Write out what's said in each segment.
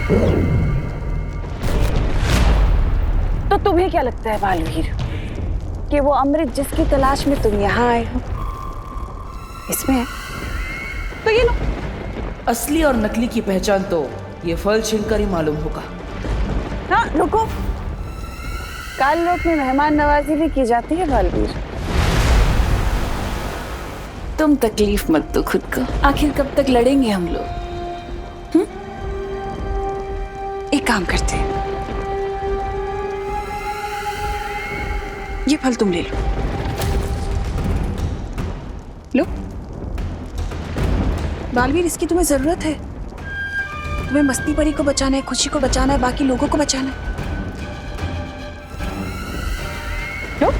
तो तुम्हें क्या लगता है बालवीर कि वो अमृत जिसकी तलाश में तुम यहाँ आए हो इसमें है? तो ये लो। असली और नकली की पहचान तो ये फल छीनकर ही मालूम होगा। हाँ रुको, काल लोक में मेहमान नवाजी भी की जाती है बालवीर। तुम तकलीफ मत दो खुद को, आखिर कब तक लड़ेंगे हम लोग? एक काम करते हैं, ये फल तुम ले लो। लो बालवीर, इसकी तुम्हें जरूरत है। तुम्हें मस्ती परी को बचाना है, खुशी को बचाना है, बाकी लोगों को बचाना है। लो।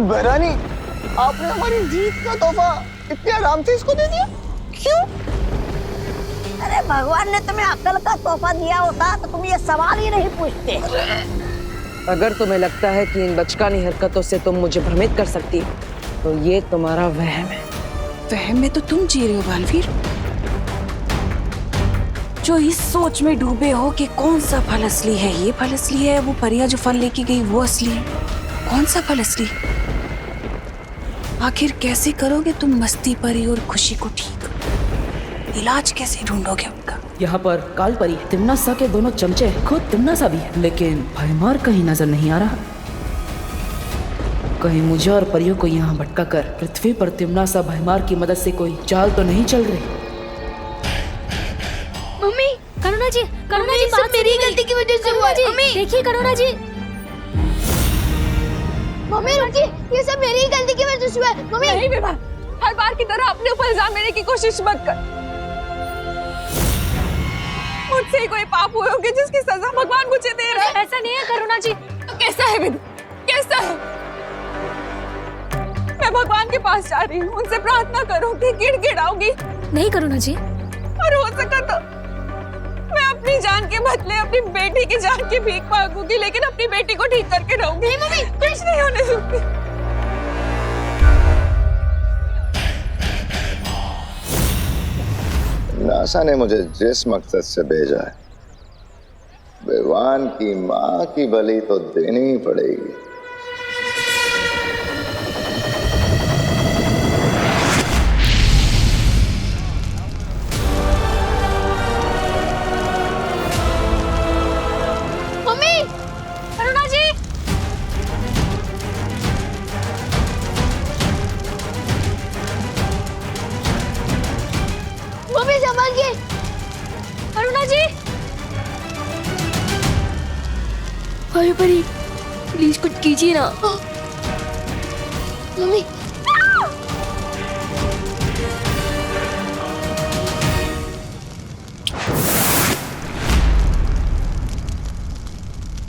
बहरानी, आपने हमारी जीत का तोहफा इतने आराम से इसको दे दिया क्यों? अरे भगवान ने तुम्हें अक्ल का तोहफा दिया होता तो तुम ये सवाल ही नहीं पूछते। अगर तुम्हें लगता है कि इन बचकानी हरकतों से तुम मुझे भ्रमित कर सकती हो तो ये तुम्हारा वहम है। वहम में तो तुम जी रहे हो बालवीर, जो इस सोच में डूबे हो कि कौन सा फल असली है, ये फल असली है, वो परियां जो फल लेके गई वो असली है। कौन सा फल असली? आखिर कैसे करोगे तुम मस्ती परी और खुशी को ठीक? इलाज कैसे ढूंढोगे उनका? यहाँ पर काल परी, तिम्नासा के दोनों चमचे, खुद तिम्नासा भी है, लेकिन भयमार कहीं नजर नहीं आ रहा। कहीं मुझे और परियों को यहाँ भटका कर पृथ्वी पर तिम्नासा भयमार की मदद से कोई चाल तो नहीं चल रही? मम्मी, करुणा जी, सब मेरी गलती की वजह से हुआ है। मम्मी देखिए करुणा जी। मम्मी रुकिए, ये सब मेरी गलती की वजह से हुआ है। मम्मी नहीं विभा, हर बार की तरह अपने ऊपर इल्जाम लेने की कोशिश मत कर। मुझसे कोई पाप हुए होंगे जिसकी सजा भगवान मुझे दे रहा है। ऐसा नहीं है करुणा जी। तो कैसा है विधु, कैसा है? मैं भगवान के पास जा रही हूँ, उनसे प्रार्थना करूंगी, गिड़गिड़ाऊंगी। नहीं करुणा जी, और हो सका तो मैं अपनी जान के बदले अपनी बेटी की जान की भीख मांगूंगी, लेकिन अपनी बेटी को ठीक करके रहूंगी। नहीं मम्मी, कुछ नहीं होने दूंगी। नासा ने मुझे जिस मकसद से भेजा है, भगवान की माँ की बलि तो देनी ही पड़ेगी। अरे परी प्लीज कुछ कीजिए ना। मम्मी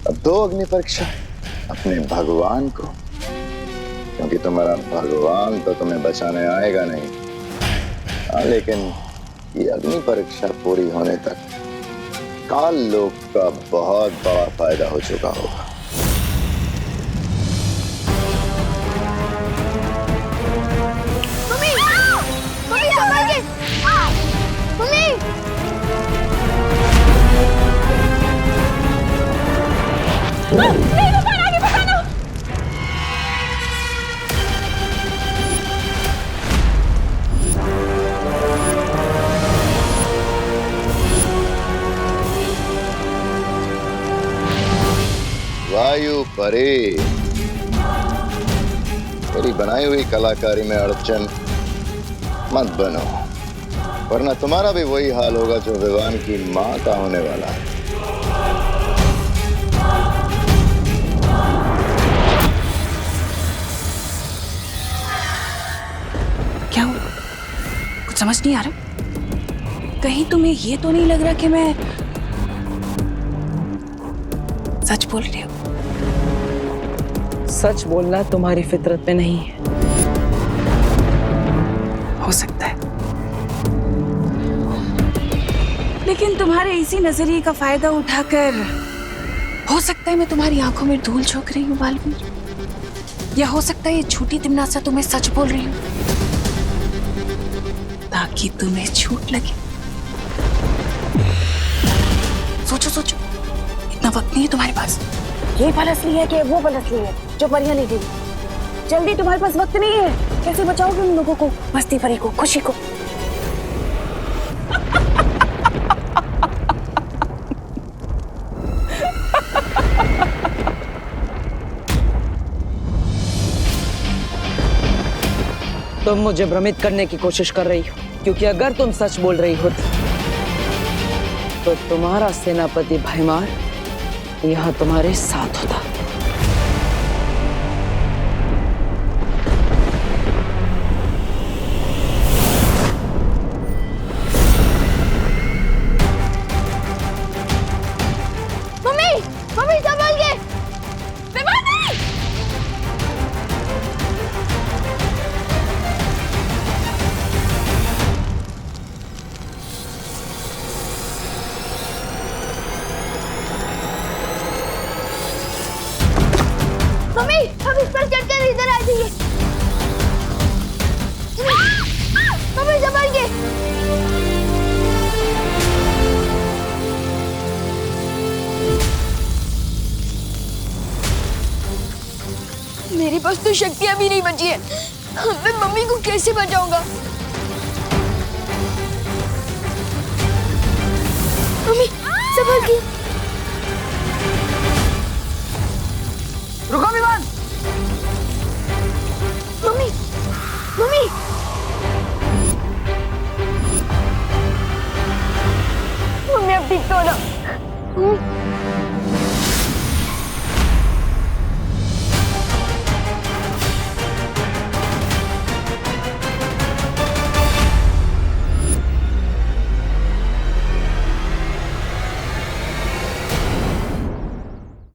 अब दो अग्नि परीक्षा अपने भगवान को, क्योंकि तुम्हारा भगवान तो तुम्हें बचाने आएगा नहीं। लेकिन ये अग्नि परीक्षा पूरी होने तक काल लोक का बहुत बड़ा फायदा हो चुका होगा। Mummy, mummy संभालिए। मम्मी नहीं, भगवान आगे बचाना। वायु परी, मेरी बनाई हुई कलाकारी में अड़चन मत बनो, वरना तुम्हारा भी वही हाल होगा जो भगवान की माँ का होने वाला है। क्या हुआ? कुछ समझ नहीं आ रहा? कहीं तुम्हें ये तो नहीं लग रहा कि मैं सच बोल रही हूँ? सच बोलना तुम्हारी फितरत में नहीं है। हो सकता है, लेकिन तुम्हारे इसी नजरिए का फायदा उठाकर हो सकता है मैं तुम्हारी आंखों में धूल झोंक रही हूँ बालवीर। या हो सकता है ये झूठी तिमनासा तुम्हें सच बोल रही हो ताकि तुम्हें झूठ लगे। सोचो सोचो, इतना वक्त नहीं है तुम्हारे पास। ये पल असली है कि वो पल असली है जो परियां ले गई? जल्दी, तुम्हारे पास वक्त नहीं है। कैसे बचाओगे उन लोगों को, मस्ती परी को, खुशी को? तुम मुझे भ्रमित करने की कोशिश कर रही हो, क्योंकि अगर तुम सच बोल रही होती तो तुम्हारा सेनापति भयमार यहाँ तुम्हारे साथ होता। मम्मी मम्मी संभाल के। मम्मी हम इस पर चढ़कर इधर आ जाइए। मम्मी संभाल के। मेरे पास तो शक्तियां भी नहीं बची है। मैं मम्मी को कैसे बचाऊंगा? मम्मी संभाल के। रुको विमान। मम्मी मम्मी मम्मी अब ठीक तो हो ना?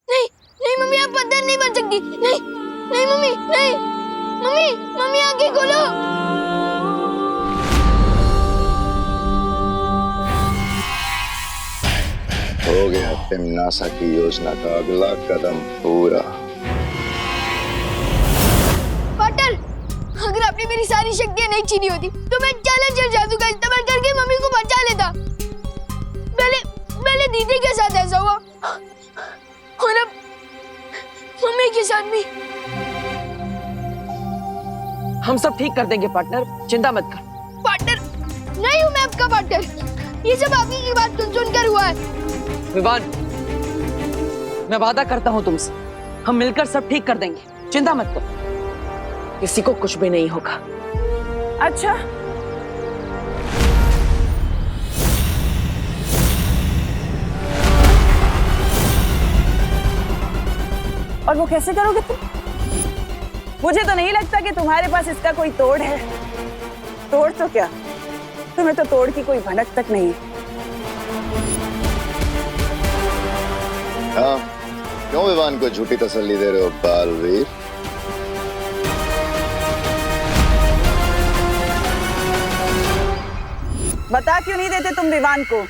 नहीं नहीं मम्मी, आप पत्थर नहीं बन सकती। नहीं नहीं मम्मी, नहीं मम्मी, मम्मी आंखें खोलो। हो गया तिमनासा की योजना का अगला कदम पूरा। पार्टनर, अगर आपने मेरी सारी शक्तियां नहीं छीनी होती तो मैं चैलेंजर जादू का इस्तेमाल करके मम्मी को बचा लेता। पहले दीदी के साथ ऐसा हुआ और अब मम्मी के साथ भी। हम सब ठीक कर देंगे पार्टनर, चिंता मत कर। पार्टनर नहीं हूँ मैं आपका पार्टनर। ये सब आपकी की बात सुनकर हुआ है। विवान, मैं वादा करता हूँ तुमसे, हम मिलकर सब ठीक कर देंगे, चिंता मत करो, किसी को कुछ भी नहीं होगा। अच्छा, और वो कैसे करोगे तुम? मुझे तो नहीं लगता कि तुम्हारे पास इसका कोई तोड़ है। तोड़ तो क्या, तुम्हें तो तोड़ की कोई भनक तक नहीं है। हाँ, क्यों विवान को झूठी तसल्ली दे रहे हो बालवीर? बता क्यों नहीं देते तुम विवान को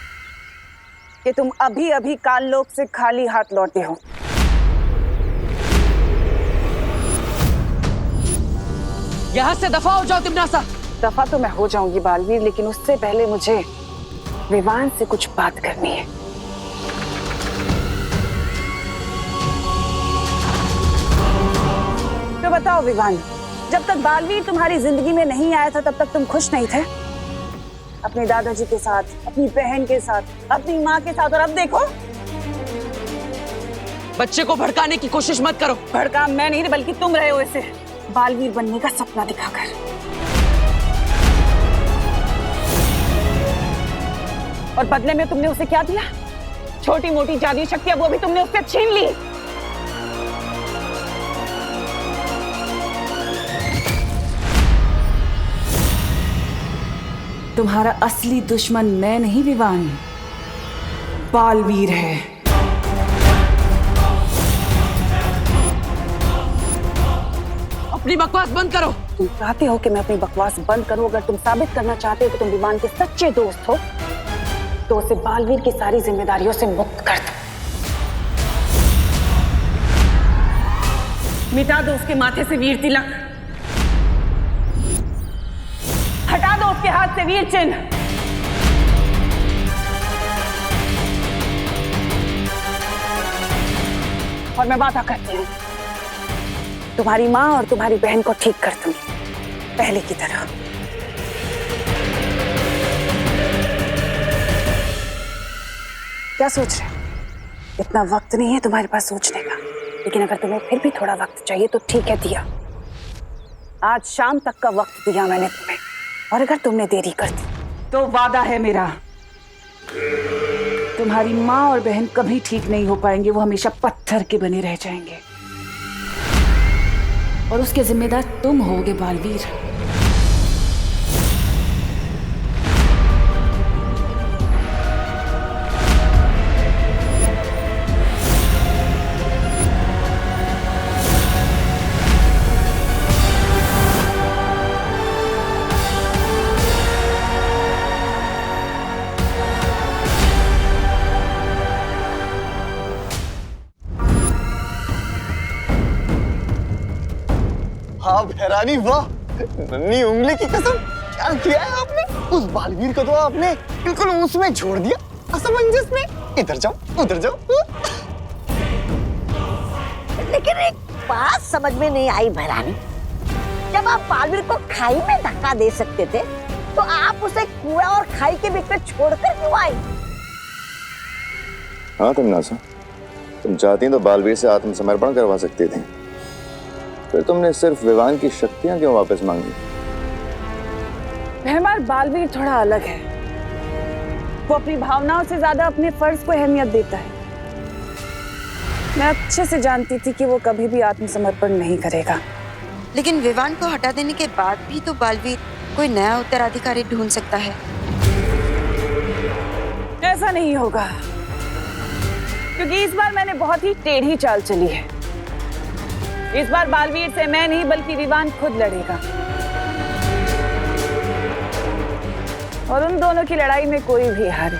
कि तुम अभी अभी काललोक से खाली हाथ लौटे हो? यहाँ से दफा हो जाओ तिमनासा। दफा तो मैं हो जाऊंगी बालवीर, लेकिन उससे पहले मुझे विवान से कुछ बात करनी है। तो बताओ विवान, जब तक बालवीर तुम्हारी जिंदगी में नहीं आया था तब तक तुम खुश नहीं थे? अपने दादाजी के साथ, अपनी बहन के साथ, अपनी माँ के साथ, और अब देखो। बच्चे को भड़काने की कोशिश मत करो। भड़का मैं नहीं बल्कि तुम रहे हो इसे बालवीर बनने का सपना दिखाकर। और बदले में तुमने उसे क्या दिया? छोटी मोटी जादुई शक्तियां, वो भी तुमने उससे छीन ली। तुम्हारा असली दुश्मन मैं नहीं विवान, बालवीर है। अपनी बकवास बंद करो। तुम चाहते हो कि मैं अपनी बकवास बंद करूं? अगर तुम साबित करना चाहते हो कि तुम विवान के सच्चे दोस्त हो तो उसे बालवीर की सारी जिम्मेदारियों से मुक्त कर दो। मिटा दो उसके माथे से वीर तिलक, हटा दो उसके हाथ से वीर चिन्ह। और मैं वादा करती हूँ तुम्हारी माँ और तुम्हारी बहन को ठीक कर दूंगी पहले की तरह। क्या सोच रहे हो? इतना वक्त नहीं है तुम्हारे पास सोचने का, लेकिन अगर तुम्हें फिर भी थोड़ा वक्त चाहिए तो ठीक है, दिया। आज शाम तक का वक्त दिया मैंने तुम्हें, और अगर तुमने देरी कर दी तो वादा है मेरा, तुम्हारी माँ और बहन कभी ठीक नहीं हो पाएंगे, वो हमेशा पत्थर के बने रह जाएंगे। और उसके जिम्मेदार तुम होगे बालवीर। हाँ भैरानी, वाह, नन्ही उंगली की कसम, क्या किया है आपने? उस बालवीर को तो आपने बिल्कुल उसमें छोड़ दिया, असमंजस में। इधर जाओ, उधर जाओ। लेकिन एक बात समझ में नहीं आई भैरानी, जब आप बालवीर को खाई में धक्का दे सकते थे तो आप उसे कुआं और खाई के बीच में छोड़कर क्यों आई? हाँ तमन्नासा, तुम चाहती तो बालवीर से आत्मसमर्पण करवा सकती थी, फिर तुमने सिर्फ विवान की शक्तियां क्यों वापस मांगी? भैमार, बालवीर थोड़ा अलग है। वो अपनी भावनाओं से ज्यादा अपने फर्ज को अहमियत देता है। मैं अच्छे से जानती थी कि वो कभी भी आत्मसमर्पण नहीं करेगा। लेकिन विवान को हटा देने के बाद भी तो बालवीर कोई नया उत्तराधिकारी ढूंढ सकता है। ऐसा नहीं होगा, क्योंकि इस बार मैंने बहुत ही टेढ़ी चाल चली है। इस बार बालवीर से मैं नहीं बल्कि विवान खुद लड़ेगा, और उन दोनों की लड़ाई में कोई भी हारे।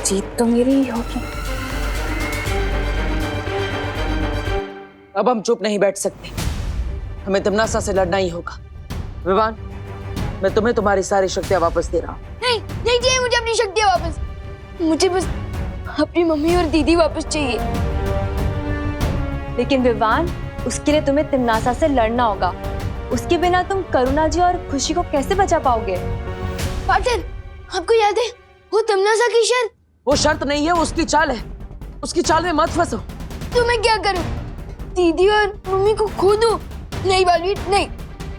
जीत तो मेरी ही होगी। अब हम चुप नहीं बैठ सकते, हमें तमन्नासा से लड़ना ही होगा। विवान, मैं तुम्हें तुम्हारी सारी शक्तियां वापस दे रहा हूँ। नहीं, नहीं चाहिए मुझे अपनी शक्तियां वापस। मुझे बस अपनी मम्मी और दीदी वापस चाहिए। लेकिन विवान, उसके लिए तुम्हें तमन्नासा से लड़ना होगा। उसके बिना तुम करुणा जी और खुशी को कैसे बचा पाओगे? पाटिल, आपको याद है वो तमन्नासा की शर्त? वो शर्त नहीं है, वो उसकी चाल है। उसकी चाल में मत फंसो। तो मैं क्या करूं? दीदी और मम्मी को खो दूं? नहीं बालवीर, नहीं।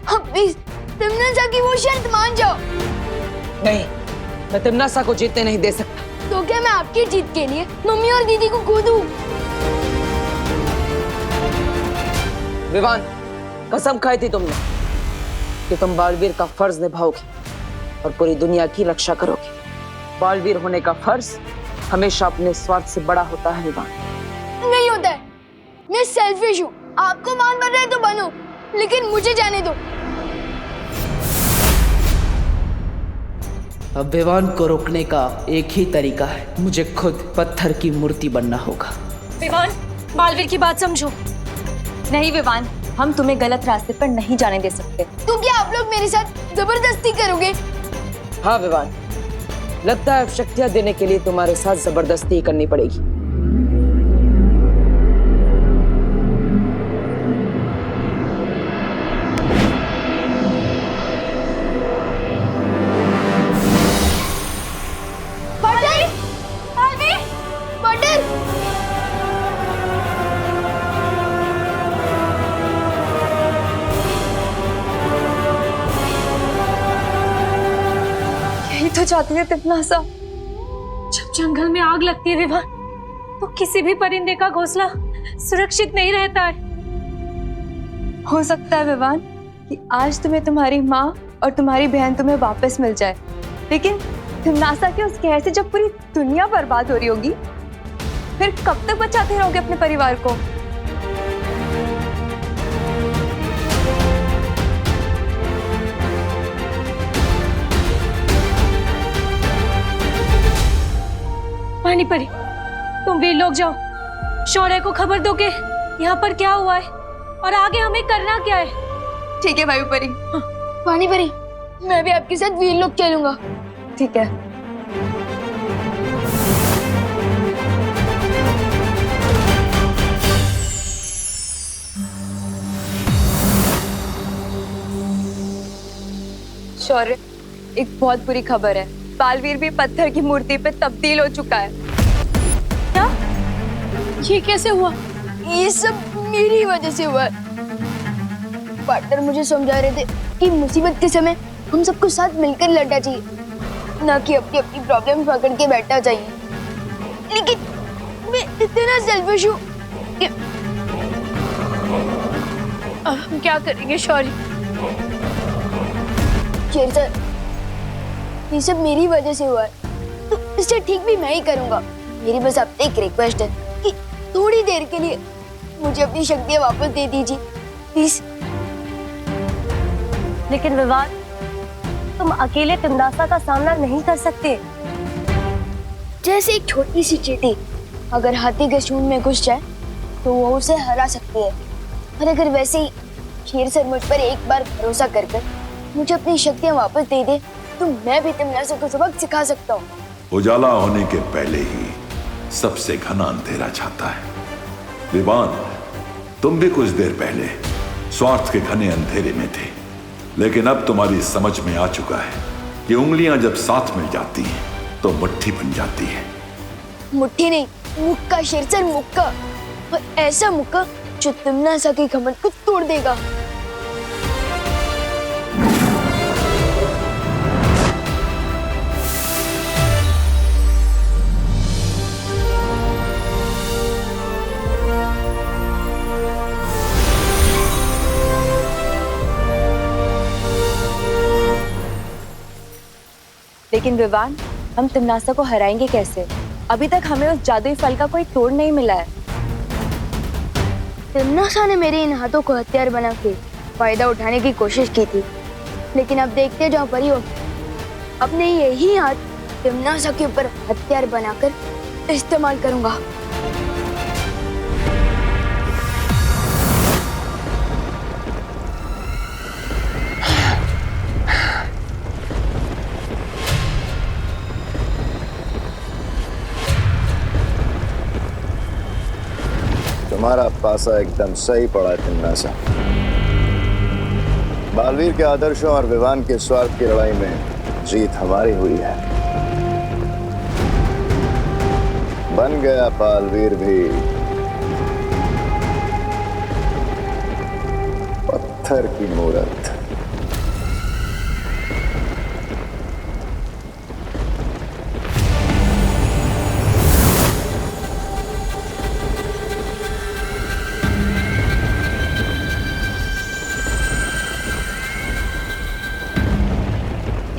आप प्लीज तमन्नासा की वो शर्त मान जाओ। नहीं, मैं तमन्नासा को जीतने नहीं दे सकता। तो क्या मैं आपकी जीत के लिए मम्मी और दीदी को खो दूं? विवान, कसम खाई थी तुमने कि तुम बालवीर का फर्ज निभाओगे और पूरी दुनिया की रक्षा करोगे। बालवीर होने का फर्ज हमेशा अपने स्वार्थ से बड़ा होता है विवान। नहीं होता है, मैं सेल्फिश हूँ। आपको मान बन रहे तो बनो, लेकिन मुझे जाने दो। अब विवान को रोकने का एक ही तरीका है, मुझे खुद पत्थर की मूर्ति बनना होगा। विवान, बालवीर की बात समझो। नहीं विवान, हम तुम्हें गलत रास्ते पर नहीं जाने दे सकते। तो क्या आप लोग मेरे साथ जबरदस्ती करोगे? हाँ विवान, लगता है अब शक्तियां देने के लिए तुम्हारे साथ जबरदस्ती ही करनी पड़ेगी। तो चाहती है तमन्नासा। जब जंगल में आग लगती है विवान, तो किसी भी परिंदे का घोंसला सुरक्षित नहीं रहता है। हो सकता है विवान कि आज तुम्हें तुम्हारी माँ और तुम्हारी बहन तुम्हें वापस मिल जाए, लेकिन तमन्नासा के उस कहर से जब पूरी दुनिया बर्बाद हो रही होगी, फिर कब तक बचाते रहोगे अपने परिवार को? पानी परी, तुम वीर लोग जाओ, शौर्य को खबर दो कि यहाँ पर क्या हुआ है और आगे हमें करना क्या है। ठीक है वायु परी। पानी परी, मैं भी आपके साथ वीर लोग चलूंगा। ठीक है। शौर्य, एक बहुत बुरी खबर है। बालवीर भी पत्थर की मूर्ति पे तब्दील हो चुका है। क्या? ये कैसे हुआ? ये सब मेरी वजह से हुआ है। पार्टनर मुझे समझा रहे थे कि मुसीबत के समय हम सबको साथ मिलकर लड़ना चाहिए, ना कि अपनी अपनी प्रॉब्लम पकड़ के बैठना चाहिए। लेकिन मैं इतना सेल्फिश हूँ कि हम क्या करेंगे शौर्य? शेर सर, ये सब मेरी वजह से हुआ है, तो इसे ठीक भी मैं ही करूंगा। मेरी बस आपसे एक रिक्वेस्ट है कि थोड़ी देर के लिए मुझे अपनी शक्तियाँ वापस दे दीजिए प्लीज। लेकिन विवान, तुम अकेले तिमनासा का सामना नहीं कर सकते। जैसे एक छोटी सी चींटी अगर हाथी के सूंड में घुस जाए तो वो उसे हरा सकती है, और अगर वैसे ही शेर सर मुझ पर एक बार भरोसा कर मुझे अपनी शक्तियाँ वापस दे दे तो मैं भी तिमनासा को सबक सिखा सकता हूँ। उजाला होने के पहले ही सबसे घना अंधेरा छाता है। विवान, तुम भी कुछ देर पहले स्वार्थ के घने अंधेरे में थे, लेकिन अब तुम्हारी समझ में आ चुका है कि उंगलियां जब साथ मिल जाती हैं तो मुट्ठी बन जाती है। मुट्ठी नहीं, मुक्का शेर सर, मुक्का। और ऐसा मुक्का जो तिमनासा के घमंड को तोड़ देगा। लेकिन विवान, हम तिमनासा को हराएंगे कैसे? अभी तक हमें उस जादुई फल का कोई तोड़ नहीं मिला है। तिमनासा ने मेरे इन हाथों को हथियार बना के फायदा उठाने की कोशिश की थी, लेकिन अब देखते जाओ परियों, अपने यही हाथ तिमनासा के ऊपर हथियार बनाकर इस्तेमाल करूंगा। तुम्हारा पासा एकदम सही पड़ा तिमनासा। बालवीर के आदर्शों और विवान के स्वार्थ की लड़ाई में जीत हमारी हुई है। बन गया बालवीर भी पत्थर की मूरत।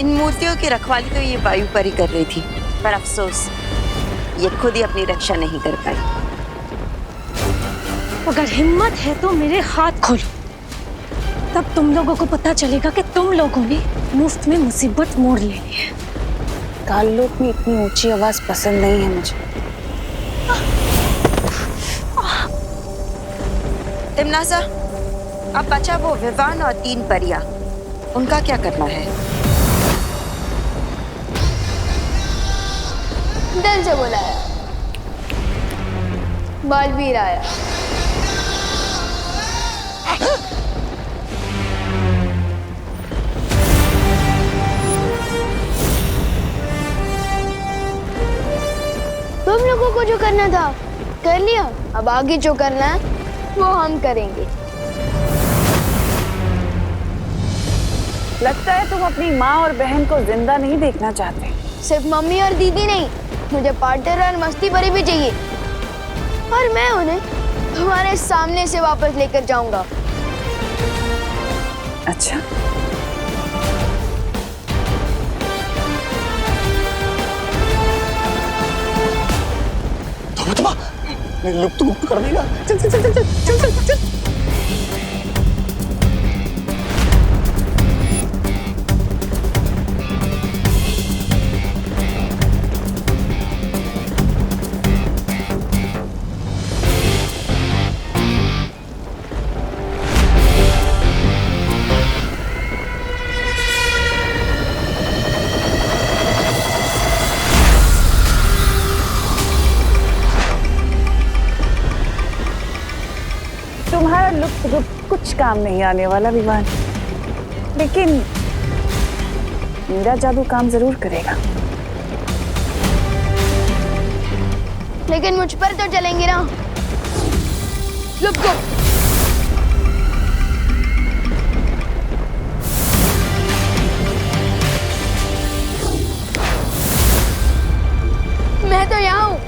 इन मूर्तियों की रखवाली तो ये वायु परी कर रही थी, पर अफसोस ये खुद ही अपनी रक्षा नहीं कर पाई। अगर हिम्मत है तो मेरे हाथ खोलो, तब तुम लोगों को पता चलेगा कि तुम लोगों ने मुफ्त में मुसीबत मोड़ लेनी है। काललोक में इतनी ऊंची आवाज पसंद नहीं है मुझे। तिमनासा, अब बचा वो विवान और 3 परियां, उनका क्या करना है? डर से बुलाया, बालवीर आया। तुम लोगों को जो करना था कर लिया, अब आगे जो करना है वो हम करेंगे। लगता है तुम अपनी माँ और बहन को जिंदा नहीं देखना चाहते। सिर्फ मम्मी और दीदी नहीं, मुझे पार्टनर और मस्ती परी भी चाहिए, और मैं उन्हें तुम्हारे सामने से वापस लेकर जाऊंगा। अच्छा, लुप्त गुप्त कर देगा। चल चल चल चल चल चल चल चल। काम नहीं आने वाला विवान, लेकिन मेरा जादू काम जरूर करेगा। लेकिन मुझ पर तो चलेंगे ना। Let's go. मैं तो यहाँ हूँ।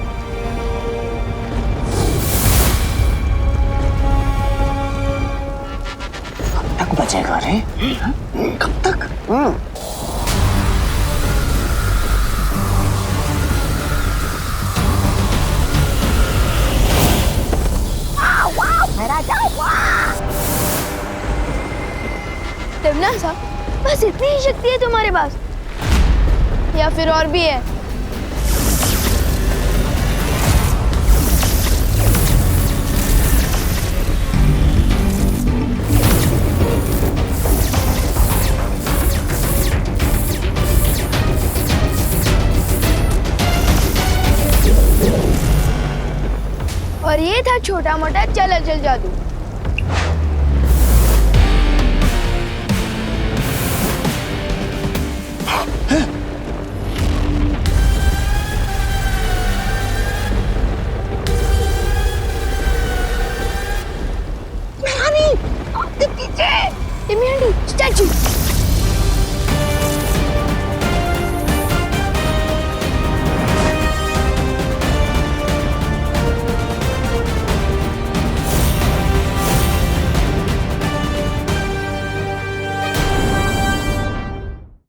कब तक बचेगा रे? कब तक? सा बस इतनी ही शक्ति है तुम्हारे पास या फिर और भी है? और ये था छोटा मोटा चल जादू।